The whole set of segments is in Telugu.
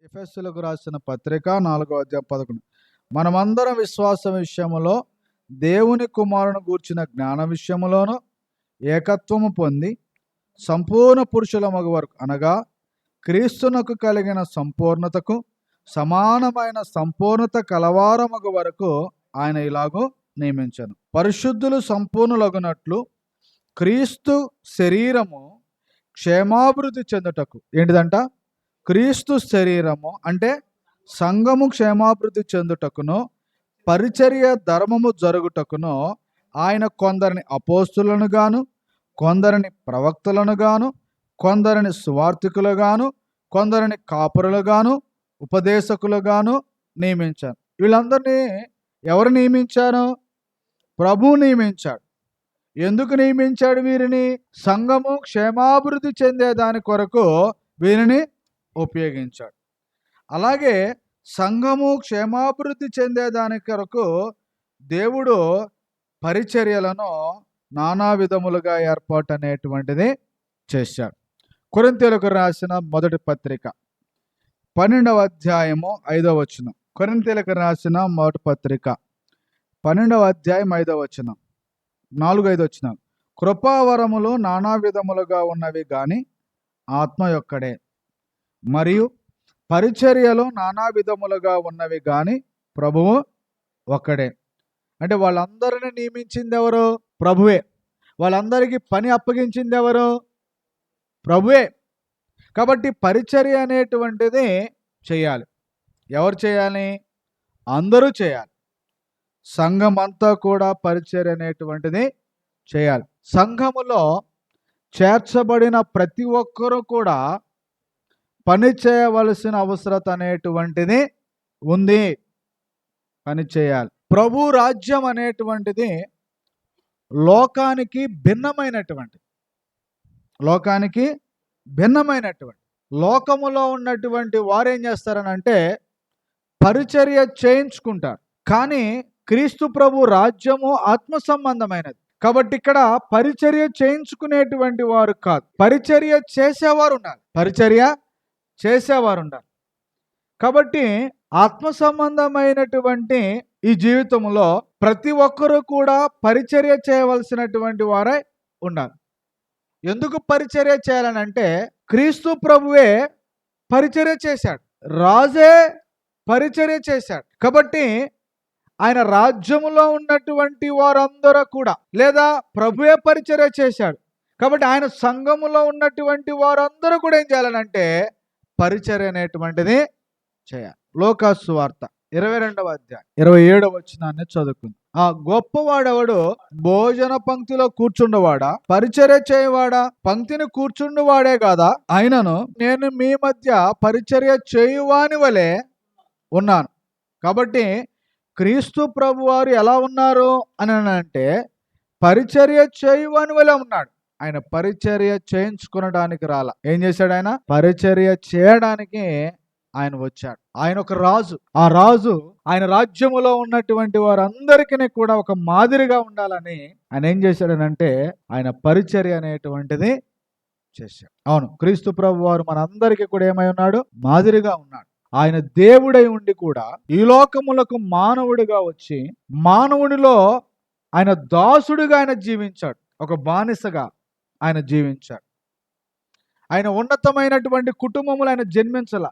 ఎఫెసీయులకు రాసిన పత్రిక 4వ అధ్యాయం 11. మనమందరం విశ్వాసం విషయములో దేవుని కుమారుని గూర్చిన జ్ఞాన విషయములోను ఏకత్వము పొంది సంపూర్ణ పురుషుల మగు వరకు, అనగా క్రీస్తునకు కలిగిన సంపూర్ణతకు సమానమైన సంపూర్ణత కలవారమగు వరకు ఆయన ఇలాగూ నియమించను. పరిశుద్ధులు సంపూర్ణులగునట్లు క్రీస్తు శరీరము క్షేమాభివృద్ధి చెందుటకు, ఏంటిదంట? క్రీస్తు శరీరము అంటే సంఘము క్షేమాభివృద్ధి చెందుటకును పరిచర్య ధర్మము జరుగుటకును ఆయన కొందరిని అపోస్తులను గాను, కొందరిని ప్రవక్తలను గాను, కొందరిని సువార్తికులుగాను, కొందరిని కాపురులుగాను, ఉపదేశకులుగాను నియమించాను. వీళ్ళందరినీ ఎవరు నియమించారు? ప్రభువు నియమించాడు. ఎందుకు నియమించాడు వీరిని? సంఘము క్షేమాభివృద్ధి చెందే దాని కొరకు వీరిని ఉపయోగించాడు. అలాగే సంఘము క్షేమాభివృద్ధి చెందే దాని కొరకు దేవుడు పరిచర్యలను నానా విధములుగా ఏర్పాటు అనేటువంటిది చేశాడు. కొరింథీయులకు రాసిన మొదటి పత్రిక 12వ అధ్యాయము 5వ వచనం. కొరింథీయులకు రాసిన మొదటి పత్రిక 12వ అధ్యాయం 5వ వచనం, 4-5 వచనాలు. కృపావరములు నానా విధములుగా ఉన్నవి గాని ఆత్మ యొక్కడే, మరియు పరిచర్యలు నానా విధములుగా ఉన్నవి గాని ప్రభువు ఒక్కడే. అంటే వాళ్ళందరినీ నియమించింది ఎవరు? ప్రభువే. వాళ్ళందరికీ పని అప్పగించింది ఎవరు? ప్రభువే. కాబట్టి పరిచర్య అనేటువంటిది చేయాలి. ఎవరు చేయాలి? అందరూ చేయాలి. సంఘం అంతా కూడా పరిచర్య అనేటువంటిది చేయాలి. సంఘములో చేర్చబడిన ప్రతి ఒక్కరూ కూడా పని చేయవలసిన అవసరత అనేటువంటిది ఉంది. పని చేయాలి. ప్రభు రాజ్యం అనేటువంటిది లోకానికి భిన్నమైనటువంటి లోకములో ఉన్నటువంటి వారు ఏం చేస్తారనంటే పరిచర్య చేయించుకుంటారు. కానీ క్రీస్తు ప్రభు రాజ్యము ఆత్మ సంబంధమైనది. కాబట్టి ఇక్కడ పరిచర్య చేయించుకునేటువంటి వారు కాదు, పరిచర్య చేసేవారు ఉండాలి. కాబట్టి ఆత్మ సంబంధమైనటువంటి ఈ జీవితంలో ప్రతి ఒక్కరూ కూడా పరిచర్య చేయవలసినటువంటి వారై ఉండాలి. ఎందుకు పరిచర్య చేయాలనంటే క్రీస్తు ప్రభువే పరిచర్య చేశాడు, రాజే పరిచర్య చేశాడు. కాబట్టి ఆయన రాజ్యములో ఉన్నటువంటి వారందరూ కూడా, లేదా ప్రభువే పరిచర్య చేశాడు కాబట్టి ఆయన సంఘములో ఉన్నటువంటి వారందరూ కూడా ఏం చేయాలనంటే పరిచర్య అనేటువంటిది చేయాలి. లోకాసు సువార్త 22వ అధ్యాయం 27వ వచనాన్ని చదువుకుంది. ఆ గొప్పవాడెవడు? భోజన పంక్తిలో కూర్చుండవాడా, పరిచర్య చేయవాడా? పంక్తిని కూర్చుండువాడే కాదా? అయినను నేను మీ మధ్య పరిచర్య చేయువాని వలె ఉన్నాను. కాబట్టి క్రీస్తు ప్రభు వారు ఎలా ఉన్నారు అని అంటే పరిచర్య చేయువాని వలె ఉన్నాడు. ఆయన పరిచర్య చేయించుకునడానికి రాల. ఏం చేశాడు? ఆయన పరిచర్య చేయడానికి ఆయన వచ్చాడు. ఆయన ఒక రాజు. ఆ రాజు ఆయన రాజ్యములో ఉన్నటువంటి వారందరికీ కూడా ఒక మాదిరిగా ఉండాలని ఆయన ఏం చేశాడనంటే ఆయన పరిచర్య అనేటువంటిది చేశాడు. అవును, క్రీస్తు ప్రభు వారు మనందరికీ కూడా ఏమై ఉన్నాడు? మాదిరిగా ఉన్నాడు. ఆయన దేవుడై ఉండి కూడా ఈ లోకములకు మానవుడిగా వచ్చి మానవుడిలో ఆయన దాసుడిగా ఆయన జీవించాడు. ఒక బానిసగా ఆయన జీవించాడు. ఆయన ఉన్నతమైనటువంటి కుటుంబములో ఆయన జన్మించాల.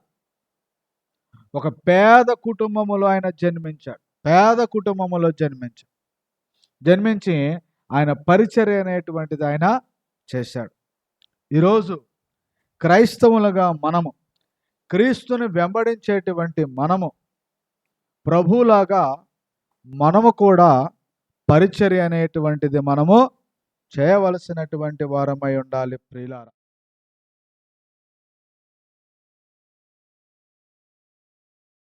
ఒక పేద కుటుంబములో ఆయన జన్మించి ఆయన పరిచర్య అనేటువంటిది ఆయన చేశాడు. ఈరోజు క్రైస్తవులుగా మనము, క్రీస్తుని వెంబడించేటువంటి మనము, ప్రభువులాగా మనము కూడా పరిచర్య అనేటువంటిది మనము చేయవలసినటువంటి వారమై ఉండాలి ప్రియులారా.